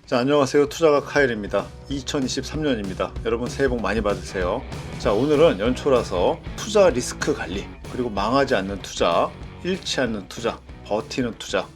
자, 안녕하세요. 투자가 카일입니다. 2023년입니다. 여러분 새해 복 많이 받으세요. 자, 오늘은 연초라서 투자 리스크 관리, 그리고 망하지 않는 투자, 잃지 않는 투자, 버티는 투자,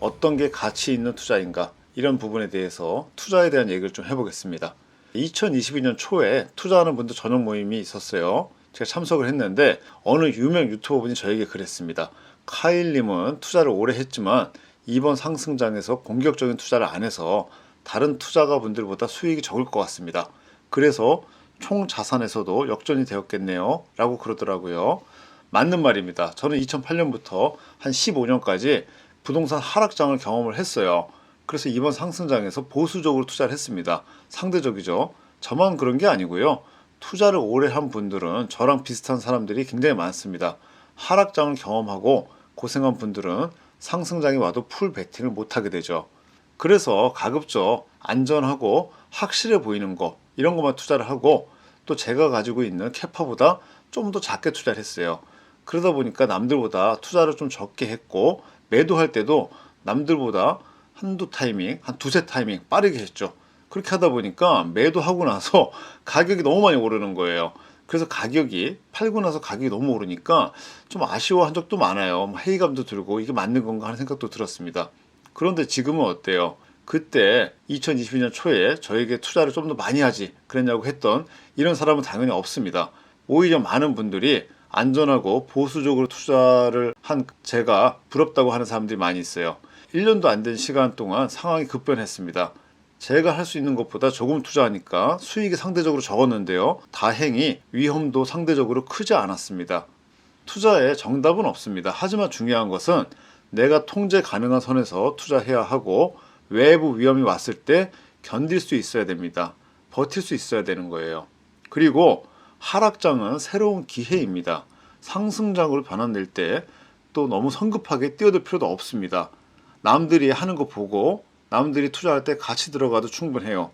어떤 게 가치 있는 투자인가, 이런 부분에 대해서 투자에 대한 얘기를 좀 해보겠습니다. 2022년 초에 투자하는 분들 전용 모임이 있었어요. 제가 참석을 했는데 어느 유명 유튜버분이 저에게 그랬습니다. 카일님은 투자를 오래 했지만 이번 상승장에서 공격적인 투자를 안 해서 다른 투자가분들보다 수익이 적을 것 같습니다. 그래서 총 자산에서도 역전이 되었겠네요 라고 그러더라고요. 맞는 말입니다. 저는 2008년부터 한 15년까지 부동산 하락장을 경험을 했어요. 그래서 이번 상승장에서 보수적으로 투자를 했습니다. 상대적이죠. 저만 그런 게 아니고요. 투자를 오래 한 분들은 저랑 비슷한 사람들이 굉장히 많습니다. 하락장을 경험하고 고생한 분들은 상승장이 와도 풀 베팅을 못하게 되죠. 그래서 가급적 안전하고 확실해 보이는 거, 이런 것만 투자를 하고, 또 제가 가지고 있는 캐파보다 좀 더 작게 투자를 했어요. 그러다 보니까 남들보다 투자를 좀 적게 했고, 매도할 때도 남들보다 한두 타이밍, 한 두세 타이밍 빠르게 했죠. 그렇게 하다 보니까 매도하고 나서 가격이 너무 많이 오르는 거예요. 그래서 팔고 나서 가격이 너무 오르니까 좀 아쉬워한 적도 많아요. 회의감도 들고 이게 맞는 건가 하는 생각도 들었습니다. 그런데 지금은 어때요? 그때 2022년 초에 저에게 투자를 좀 더 많이 하지 그랬냐고 했던 이런 사람은 당연히 없습니다. 오히려 많은 분들이 안전하고 보수적으로 투자를 한 제가 부럽다고 하는 사람들이 많이 있어요. 1년도 안 된 시간 동안 상황이 급변했습니다. 제가 할 수 있는 것보다 조금 투자하니까 수익이 상대적으로 적었는데요. 다행히 위험도 상대적으로 크지 않았습니다. 투자에 정답은 없습니다. 하지만 중요한 것은 내가 통제 가능한 선에서 투자해야 하고, 외부 위험이 왔을 때 견딜 수 있어야 됩니다. 버틸 수 있어야 되는 거예요. 그리고 하락장은 새로운 기회입니다. 상승장으로 변환될 때 또 너무 성급하게 뛰어들 필요도 없습니다. 남들이 하는 거 보고 남들이 투자할 때 같이 들어가도 충분해요.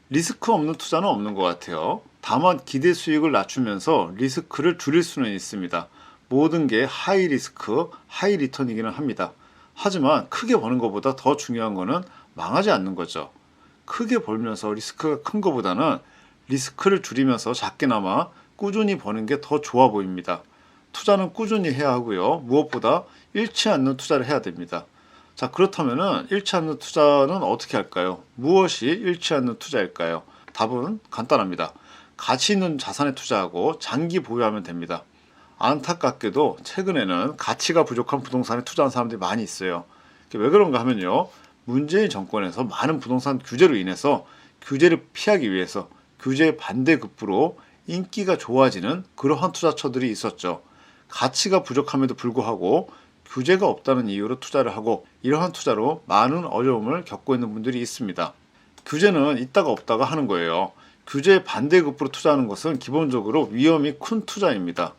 리스크 없는 투자는 없는 것 같아요. 다만 기대 수익을 낮추면서 리스크를 줄일 수는 있습니다. 모든 게 하이 리스크, 하이 리턴이기는 합니다. 하지만 크게 버는 것보다 더 중요한 거는 망하지 않는 거죠. 크게 벌면서 리스크가 큰 것보다는 리스크를 줄이면서 작게나마 꾸준히 버는 게 더 좋아 보입니다. 투자는 꾸준히 해야 하고요. 무엇보다 잃지 않는 투자를 해야 됩니다. 자, 그렇다면은 잃지 않는 투자는 어떻게 할까요? 무엇이 잃지 않는 투자일까요? 답은 간단합니다. 가치 있는 자산에 투자하고 장기 보유하면 됩니다. 안타깝게도 최근에는 가치가 부족한 부동산에 투자한 사람들이 많이 있어요. 왜 그런가 하면요. 문재인 정권에서 많은 부동산 규제로 인해서 규제를 피하기 위해서 규제 반대급부로 인기가 좋아지는 그러한 투자처들이 있었죠. 가치가 부족함에도 불구하고 규제가 없다는 이유로 투자를 하고, 이러한 투자로 많은 어려움을 겪고 있는 분들이 있습니다. 규제는 있다가 없다가 하는 거예요. 규제 반대급부로 투자하는 것은 기본적으로 위험이 큰 투자입니다.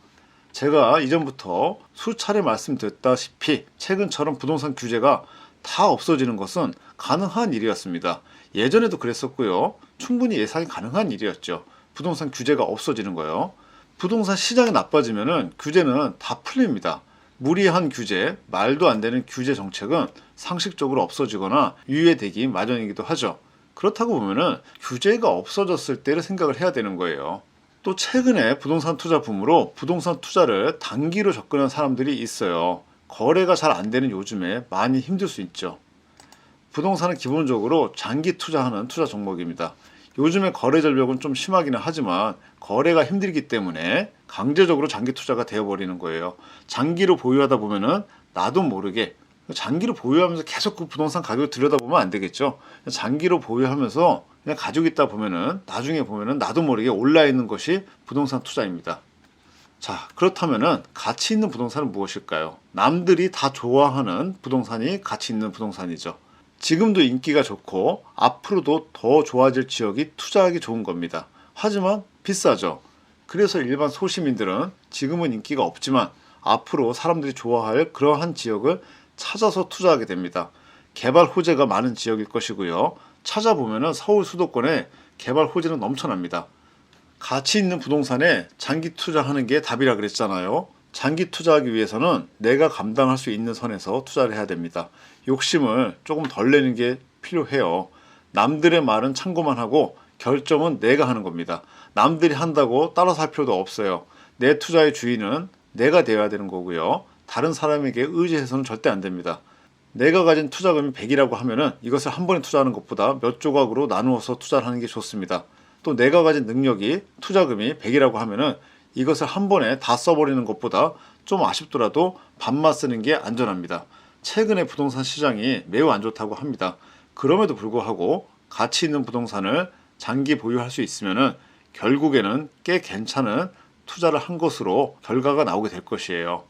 제가 이전부터 수차례 말씀드렸다시피 최근처럼 부동산 규제가 다 없어지는 것은 가능한 일이었습니다. 예전에도 그랬었고요. 충분히 예상이 가능한 일이었죠. 부동산 규제가 없어지는 거예요. 부동산 시장이 나빠지면 규제는 다 풀립니다. 무리한 규제, 말도 안 되는 규제 정책은 상식적으로 없어지거나 유예되기 마련이기도 하죠. 그렇다고 보면은 규제가 없어졌을 때를 생각을 해야 되는 거예요. 또 최근에 부동산 투자 붐으로 부동산 투자를 단기로 접근한 사람들이 있어요. 거래가 잘 안 되는 요즘에 많이 힘들 수 있죠. 부동산은 기본적으로 장기 투자하는 투자 종목입니다. 요즘에 거래 절벽은 좀 심하기는 하지만 거래가 힘들기 때문에 강제적으로 장기 투자가 되어버리는 거예요. 장기로 보유하다 보면은 나도 모르게 장기로 보유하면서 계속 그 부동산 가격을 들여다보면 안 되겠죠. 장기로 보유하면서 그냥 가지고 있다 보면은 나중에 보면은 나도 모르게 올라 있는 것이 부동산 투자입니다. 자, 그렇다면은 가치 있는 부동산은 무엇일까요? 남들이 다 좋아하는 부동산이 가치 있는 부동산이죠. 지금도 인기가 좋고 앞으로도 더 좋아질 지역이 투자하기 좋은 겁니다. 하지만 비싸죠. 그래서 일반 소시민들은 지금은 인기가 없지만 앞으로 사람들이 좋아할 그러한 지역을 찾아서 투자하게 됩니다. 개발 호재가 많은 지역일 것이고요. 찾아보면은 서울 수도권에 개발 호재는 넘쳐납니다. 가치 있는 부동산에 장기 투자하는 게 답이라 그랬잖아요. 장기 투자하기 위해서는 내가 감당할 수 있는 선에서 투자를 해야 됩니다. 욕심을 조금 덜 내는 게 필요해요. 남들의 말은 참고만 하고 결정은 내가 하는 겁니다. 남들이 한다고 따라서 할 필요도 없어요. 내 투자의 주인은 내가 되어야 되는 거고요. 다른 사람에게 의지해서는 절대 안 됩니다. 내가 가진 투자금이 100이라고 하면은 이것을 한 번에 투자하는 것보다 몇 조각으로 나누어서 투자를 하는 게 좋습니다. 또 내가 가진 능력이 투자금이 100이라고 하면은 이것을 한 번에 다 써버리는 것보다 좀 아쉽더라도 반만 쓰는 게 안전합니다. 최근에 부동산 시장이 매우 안 좋다고 합니다. 그럼에도 불구하고 가치 있는 부동산을 장기 보유할 수 있으면은 결국에는 꽤 괜찮은 투자를 한 것으로 결과가 나오게 될 것이에요.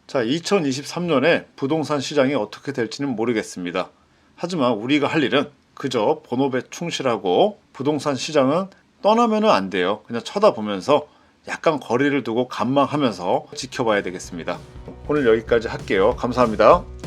자, 2023년에 부동산 시장이 어떻게 될지는 모르겠습니다. 하지만 우리가 할 일은 그저 본업에 충실하고 부동산 시장은 떠나면 안 돼요. 그냥 쳐다보면서 약간 거리를 두고 관망하면서 지켜봐야 되겠습니다. 오늘 여기까지 할게요. 감사합니다.